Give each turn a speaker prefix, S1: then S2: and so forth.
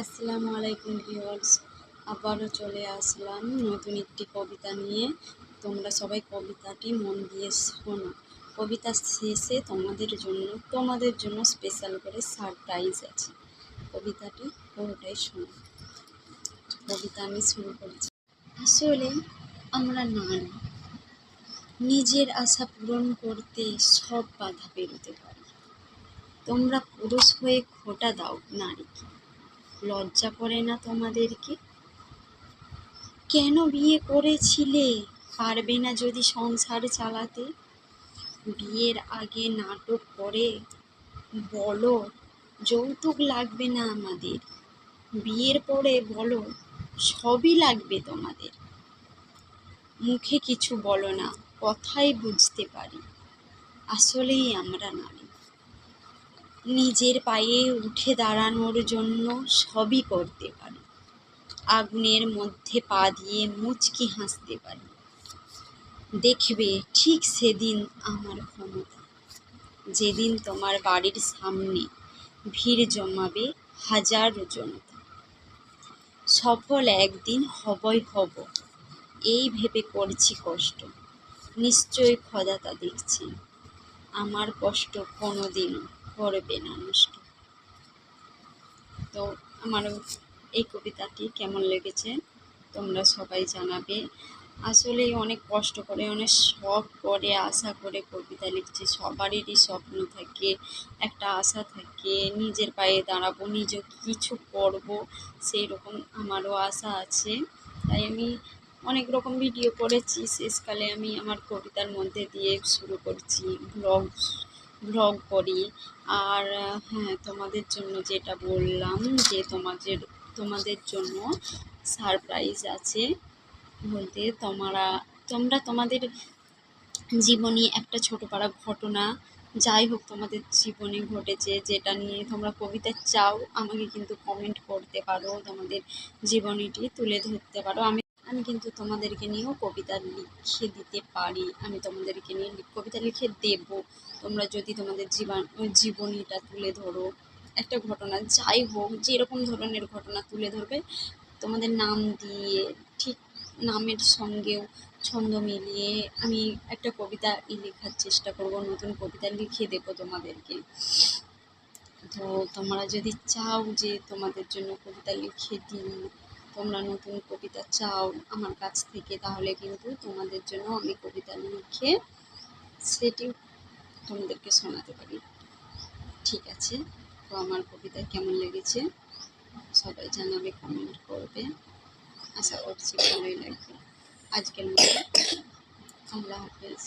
S1: আসসালামু আলাইকুম ভিউয়ার্স, আবারও চলে আসলাম নতুন একটি কবিতা নিয়ে। তোমরা সবাই কবিতাটি মন দিয়ে শোনো। কবিতার শেষে তোমাদের জন্য স্পেশাল করে সারপ্রাইজ আছে। কবিতাটি পুরোটাই শোনো। কবিতা আমি শুরু করছি। আসলে আমরা নারী, নিজের আশা পূরণ করতে সব বাধা পেরোতে পারি। তোমরা পুরুষ হয়ে খোঁটা দাও নারীকে, লজ্জা করে না তোমাদেরকে? কেন বিয়ে করেছিলে? পারবে না যদি সংসার চালাতে? বিয়ের আগে নাটক করে বলো যৌতুক লাগবে না আমাদের। বিয়ের পরে বলো সবই লাগবে তোমাদের। মুখে কিছু বলো না, কথাই বুঝতে পারি। আসলেই আমরা নারী, নিজের পায়ে উঠে দাঁড়ানোর জন্য সবই করতে পারি। আগুনের মধ্যে পা দিয়ে মুচকি হাসতে পারি। দেখবে ঠিক সেদিন আমার ক্ষমতা, যেদিন তোমার বাড়ির সামনে ভিড় জমাবে হাজার জনতা। সফল একদিন হবই হব, এই ভেবে করছি কষ্ট। নিশ্চয় খোদা তা দেখছেন, আমার কষ্ট কোনোদিনও করবে না নষ্ট। তো আমারও এই কবিতাটি কেমন লেগেছে তোমরা সবাই জানাবে। আসলে অনেক কষ্ট করে, অনেক শখ করে, আশা করে কবিতা লিখছি। সবারই স্বপ্ন থাকে, একটা আশা থাকে, নিজের পায়ে দাঁড়াবো, নিজে কিছু করবো, সেই রকম আমারও আশা আছে। তাই আমি অনেক রকম ভিডিও করেছি, শেষকালে আমি আমার কবিতার মধ্যে দিয়ে শুরু করছি ব্লগ করি। আর হ্যাঁ, তোমাদের জন্য যেটা বললাম যে তোমাদের জন্য সারপ্রাইজ আছে, বলতে তোমরা তোমাদের জীবনে একটা ছোট পারা ঘটনা, যাই হোক তোমাদের জীবনে ঘটেছে, যেটা নিয়ে তোমরা কবিতা চাও, আমাকে কিন্তু কমেন্ট করতে পারো, তোমাদের জীবনীটি তুলে ধরতে পারো। আমি কিন্তু তোমাদেরকে নিয়েও কবিতা লিখে দিতে পারি, আমি তোমাদেরকে নিয়ে কবিতা লিখে দেব। তোমরা যদি তোমাদের জীবনীটা তুলে ধরো, একটা ঘটনা যাই হোক, যেরকম ধরনের ঘটনা তুলে ধরবে, তোমাদের নাম দিয়ে ঠিক নামের সঙ্গেও ছন্দ মিলিয়ে আমি একটা কবিতা লেখার চেষ্টা করব, নতুন কবিতা লিখে দেবো তোমাদেরকে। তো তোমরা যদি চাও যে তোমাদের জন্য কবিতা লিখে দিই, তোমরা নতুন কবিতা চাও আমার কাছ থেকে, তাহলে কিন্তু তোমাদের জন্য আমি কবিতা লিখে সেটি তোমাদেরকে শোনাতে পারি। ঠিক আছে, তো আমার কবিতা কেমন লেগেছে সবাই জানাবে, কমেন্ট করবে। আশা করছি ভালোই লাগবে। আজকের মতো আল্লাহ হাফেজ।